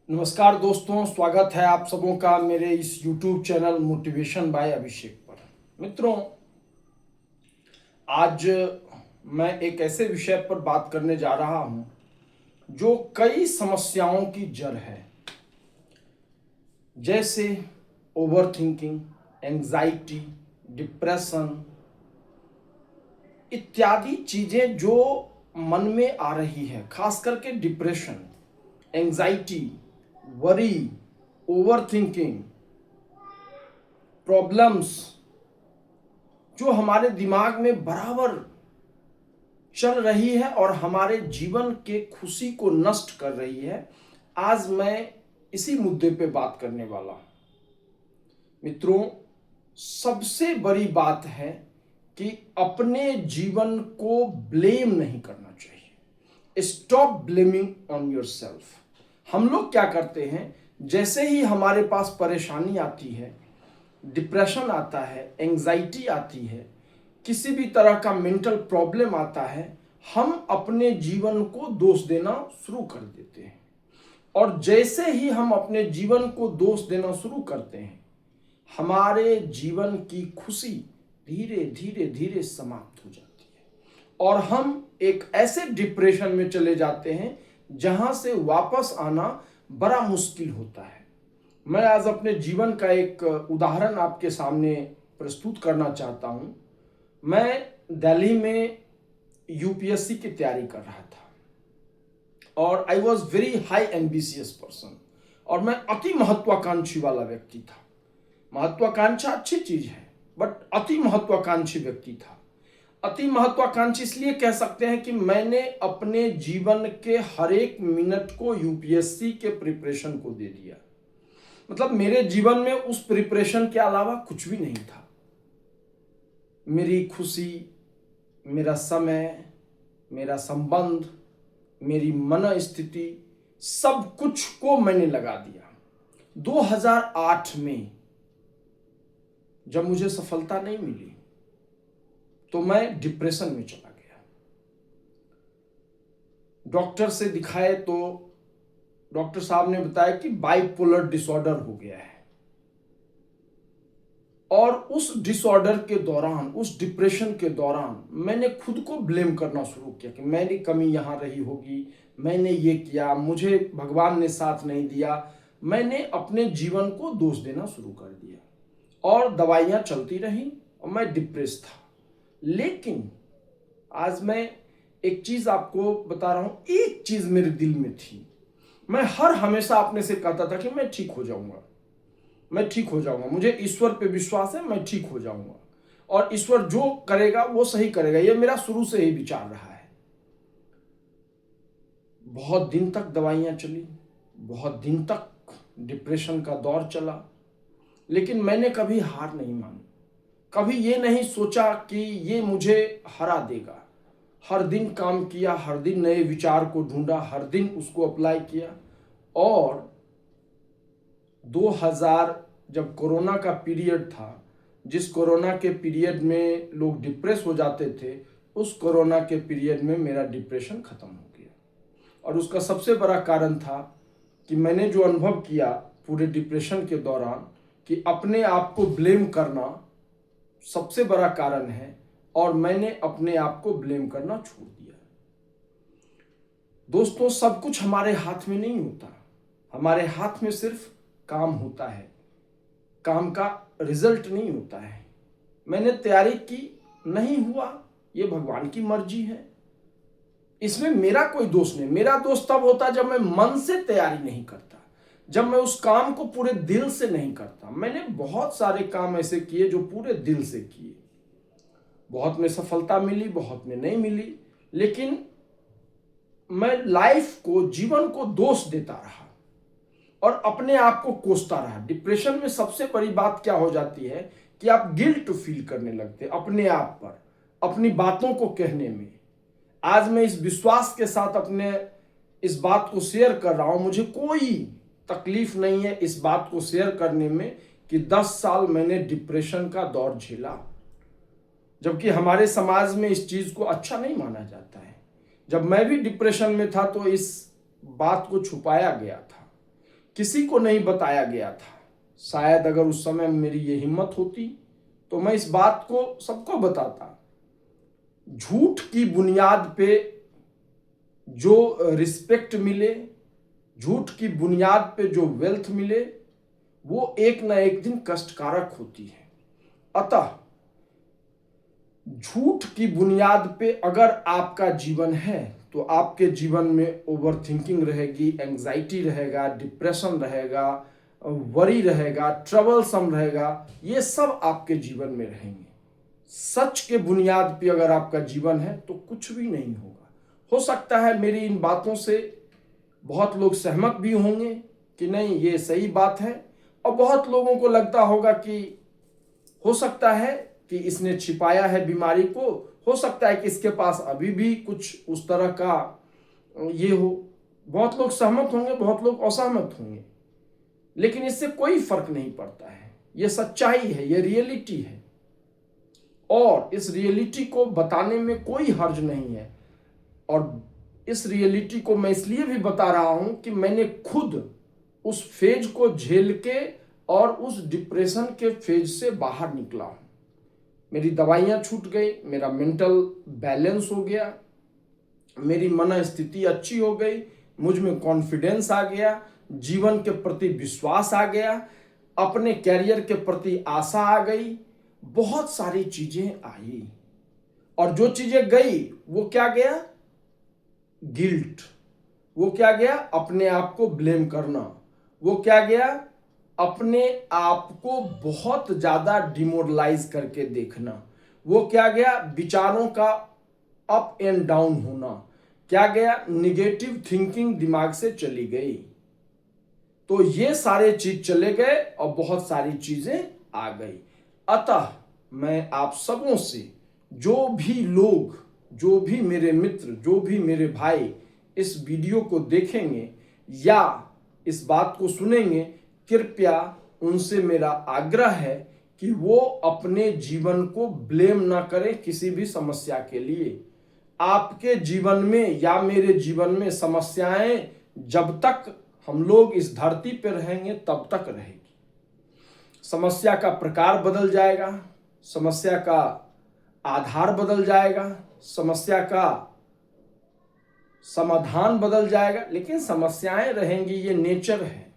नमस्कार दोस्तों, स्वागत है आप सबों का मेरे इस YouTube चैनल मोटिवेशन बाय अभिषेक पर। मित्रों, आज मैं एक ऐसे विषय पर बात करने जा रहा हूं जो कई समस्याओं की जड़ है, जैसे ओवर थिंकिंग, एंजाइटी, डिप्रेशन इत्यादि चीजें जो मन में आ रही है। खास करके depression, anxiety, worry, over thinking, problems जो हमारे दिमाग में बराबर चल रही है और हमारे जीवन के खुशी को नष्ट कर रही है। आज मैं इसी मुद्दे पे बात करने वाला हूं। मित्रों, सबसे बड़ी बात है कि अपने जीवन को ब्लेम नहीं करना चाहिए। Stop blaming on yourself. हम लोग क्या करते हैं, जैसे ही हमारे पास परेशानी आती है, डिप्रेशन आता है, एंजाइटी आती है, किसी भी तरह का मेंटल प्रॉब्लम आता है, हम अपने जीवन को दोष देना शुरू कर देते हैं। और जैसे ही हम अपने जीवन को दोष देना शुरू करते हैं, हमारे जीवन की खुशी धीरे धीरे धीरे समाप्त हो जाती है और हम एक ऐसे डिप्रेशन में चले जाते हैं जहां से वापस आना बड़ा मुश्किल होता है। मैं आज अपने जीवन का एक उदाहरण आपके सामने प्रस्तुत करना चाहता हूं। मैं दिल्ली में यूपीएससी की तैयारी कर रहा था और I was very high ambitious person और मैं अति महत्वाकांक्षी वाला व्यक्ति था। महत्वाकांक्षा अच्छी चीज है, बट अति महत्वाकांक्षी व्यक्ति था। अति महत्वाकांक्षी इसलिए कह सकते हैं कि मैंने अपने जीवन के हर एक मिनट को यूपीएससी के प्रिपरेशन को दे दिया। मतलब मेरे जीवन में उस प्रिपरेशन के अलावा कुछ भी नहीं था। मेरी खुशी, मेरा समय, मेरा संबंध, मेरी मन स्थिति, सब कुछ को मैंने लगा दिया। 2008 में जब मुझे सफलता नहीं मिली तो मैं डिप्रेशन में चला गया। डॉक्टर से दिखाए तो डॉक्टर साहब ने बताया कि बाइपोलर डिसऑर्डर हो गया है। और उस डिसऑर्डर के दौरान, उस डिप्रेशन के दौरान मैंने खुद को ब्लेम करना शुरू किया कि मेरी कमी यहां रही होगी, मैंने ये किया, मुझे भगवान ने साथ नहीं दिया। मैंने अपने जीवन को दोष देना शुरू कर दिया और दवाइयां चलती रही और मैं डिप्रेस था। लेकिन आज मैं एक चीज आपको बता रहा हूं, एक चीज मेरे दिल में थी। मैं हमेशा अपने से कहता था कि मैं ठीक हो जाऊंगा, मैं ठीक हो जाऊंगा, मुझे ईश्वर पे विश्वास है, मैं ठीक हो जाऊंगा और ईश्वर जो करेगा वो सही करेगा। ये मेरा शुरू से ही विचार रहा है। बहुत दिन तक दवाइयां चली, बहुत दिन तक डिप्रेशन का दौर चला, लेकिन मैंने कभी हार नहीं मानी। कभी ये नहीं सोचा कि ये मुझे हरा देगा। हर दिन काम किया, हर दिन नए विचार को ढूंढा, हर दिन उसको अप्लाई किया। और 2000 जब कोरोना का पीरियड था, जिस कोरोना के पीरियड में लोग डिप्रेस हो जाते थे, उस कोरोना के पीरियड में मेरा डिप्रेशन खत्म हो गया। और उसका सबसे बड़ा कारण था कि मैंने जो अनुभव किया पूरे डिप्रेशन के दौरान कि अपने आप को ब्लेम करना सबसे बड़ा कारण है और मैंने अपने आप को ब्लेम करना छोड़ दिया। दोस्तों, सब कुछ हमारे हाथ में नहीं होता। हमारे हाथ में सिर्फ काम होता है, काम का रिजल्ट नहीं होता है। मैंने तैयारी की, नहीं हुआ, ये भगवान की मर्जी है, इसमें मेरा कोई दोष नहीं। मेरा दोष तब होता जब मैं मन से तैयारी नहीं करता, जब मैं उस काम को पूरे दिल से नहीं करता। मैंने बहुत सारे काम ऐसे किए जो पूरे दिल से किए। बहुत में सफलता मिली, बहुत में नहीं मिली, लेकिन मैं लाइफ को, जीवन को दोष देता रहा और अपने आप को कोसता रहा। डिप्रेशन में सबसे बड़ी बात क्या हो जाती है कि आप गिल्ट फील करने लगते अपने आप पर, अपनी बातों को कहने में। आज मैं इस विश्वास के साथ अपने इस बात को शेयर कर रहा हूं, मुझे कोई तकलीफ नहीं है इस बात को शेयर करने में कि 10 साल मैंने डिप्रेशन का दौर झेला, जबकि हमारे समाज में इस चीज को अच्छा नहीं माना जाता है। जब मैं भी डिप्रेशन में था तो इस बात को छुपाया गया था। किसी को नहीं बताया गया था। शायद अगर उस समय मेरी ये हिम्मत होती तो मैं इस बात को सबको बताता। झूठ की बुनियाद पे जो रिस्पेक्ट मिले, झूठ की बुनियाद पे जो वेल्थ मिले, वो एक ना एक दिन कष्टकारक होती है। अतः झूठ की बुनियाद पे अगर आपका जीवन है तो आपके जीवन में ओवर थिंकिंग रहेगी, एंग्जाइटी रहेगा, डिप्रेशन रहेगा, वरी रहेगा, ट्रबलसम रहेगा, ये सब आपके जीवन में रहेंगे। सच के बुनियाद पे अगर आपका जीवन है तो कुछ भी नहीं होगा। हो सकता है मेरी इन बातों से बहुत लोग सहमत भी होंगे कि नहीं ये सही बात है, और बहुत लोगों को लगता होगा कि हो सकता है कि इसने छिपाया है बीमारी को, हो सकता है कि इसके पास अभी भी कुछ उस तरह का ये हो। बहुत लोग सहमत होंगे, बहुत लोग असहमत होंगे, लेकिन इससे कोई फर्क नहीं पड़ता है। ये सच्चाई है, ये रियलिटी है, और इस रियलिटी को बताने में कोई हर्ज नहीं है। और इस रियलिटी को मैं इसलिए भी बता रहा हूं कि मैंने खुद उस फेज को झेल के और उस डिप्रेशन के फेज से बाहर निकला हूं। मेरी दवाइयां छूट गई, मेरा मेंटल बैलेंस हो गया, मेरी मन स्थिति अच्छी हो गई, मुझ में कॉन्फिडेंस आ गया, जीवन के प्रति विश्वास आ गया, अपने कैरियर के प्रति आशा आ गई, बहुत सारी चीजें आई। और जो चीजें गई वो क्या गया? गिल्ट। वो क्या गया? अपने आप को ब्लेम करना। वो क्या गया? अपने आप को बहुत ज्यादा डिमोरलाइज करके देखना। वो क्या गया? विचारों का अप एंड डाउन होना। क्या गया? निगेटिव थिंकिंग दिमाग से चली गई। तो ये सारे चीज चले गए और बहुत सारी चीजें आ गई। अतः मैं आप सबों से, जो भी लोग, जो भी मेरे मित्र, जो भी मेरे भाई इस वीडियो को देखेंगे या इस बात को सुनेंगे, कृपया उनसे मेरा आग्रह है कि वो अपने जीवन को ब्लेम ना करें किसी भी समस्या के लिए। आपके जीवन में या मेरे जीवन में समस्याएं जब तक हम लोग इस धरती पर रहेंगे तब तक रहेगी। समस्या का प्रकार बदल जाएगा, समस्या का आधार बदल जाएगा, समस्या का समाधान बदल जाएगा, लेकिन समस्याएं रहेंगी, ये नेचर है।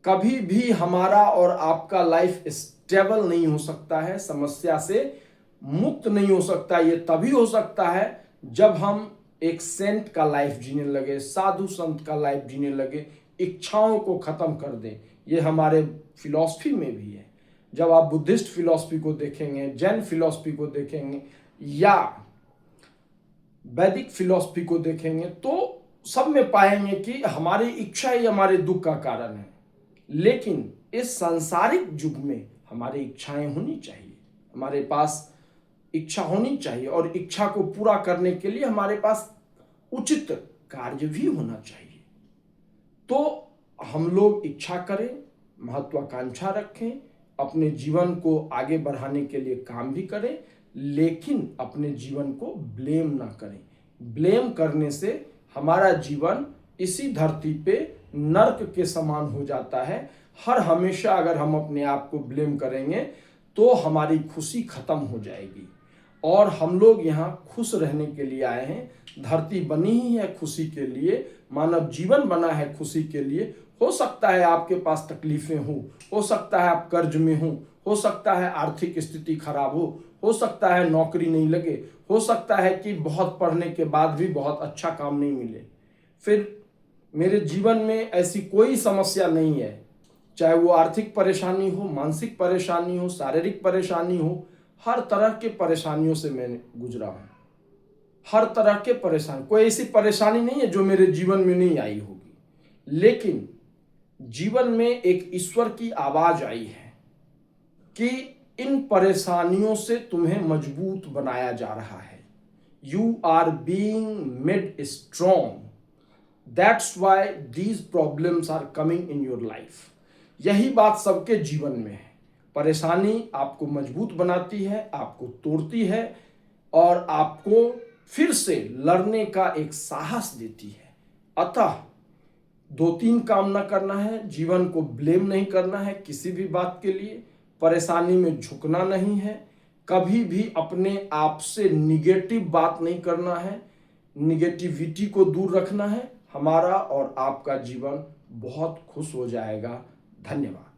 कभी भी हमारा और आपका लाइफ स्टेबल नहीं हो सकता है, समस्या से मुक्त नहीं हो सकता। ये तभी हो सकता है जब हम एक सेंट का लाइफ जीने लगे, साधु संत का लाइफ जीने लगे, इच्छाओं को खत्म कर दें। ये हमारे फिलॉसफी में भी है। जब आप बुद्धिस्ट फिलॉसफी को देखेंगे, जैन फिलॉसफी को देखेंगे या वैदिक फिलॉसफी को देखेंगे तो सब में पाएंगे कि हमारी इच्छा ही हमारे दुख का कारण है। लेकिन इस सांसारिक युग में हमारी इच्छाएं होनी चाहिए, हमारे पास इच्छा होनी चाहिए, और इच्छा को पूरा करने के लिए हमारे पास उचित कार्य भी होना चाहिए। तो हम लोग इच्छा करें, महत्वाकांक्षा रखें, अपने जीवन को आगे बढ़ाने के लिए काम भी करें, लेकिन अपने जीवन को ब्लेम ना करें। ब्लेम करने से हमारा जीवन इसी धरती पे नर्क के समान हो जाता है। हर हमेशा अगर हम अपने आप को ब्लेम करेंगे तो हमारी खुशी खत्म हो जाएगी। और हम लोग यहाँ खुश रहने के लिए आए हैं। धरती बनी ही है खुशी के लिए, मानव जीवन बना है खुशी के लिए। हो सकता है आपके पास तकलीफें हो सकता है आप कर्ज में हो सकता है आर्थिक स्थिति खराब हो सकता है नौकरी नहीं लगे, हो सकता है कि बहुत पढ़ने के बाद भी बहुत अच्छा काम नहीं मिले। फिर मेरे जीवन में ऐसी कोई समस्या नहीं है, चाहे वो आर्थिक परेशानी हो, मानसिक परेशानी हो, शारीरिक परेशानी हो, हर तरह के परेशानियों से मैंने गुजरा हूं। हर तरह के परेशानी, कोई ऐसी परेशानी नहीं है जो मेरे जीवन में नहीं आई होगी। लेकिन जीवन में एक ईश्वर की आवाज आई है कि इन परेशानियों से तुम्हें मजबूत बनाया जा रहा है। You are being made strong, that's why these problems are coming in your life. यही बात सबके जीवन में है। परेशानी आपको मजबूत बनाती है, आपको तोड़ती है और आपको फिर से लड़ने का एक साहस देती है। अतः 2-3 काम ना करना है, जीवन को ब्लेम नहीं करना है किसी भी बात के लिए, परेशानी में झुकना नहीं है, कभी भी अपने आप से निगेटिव बात नहीं करना है, निगेटिविटी को दूर रखना है। हमारा और आपका जीवन बहुत खुश हो जाएगा। धन्यवाद।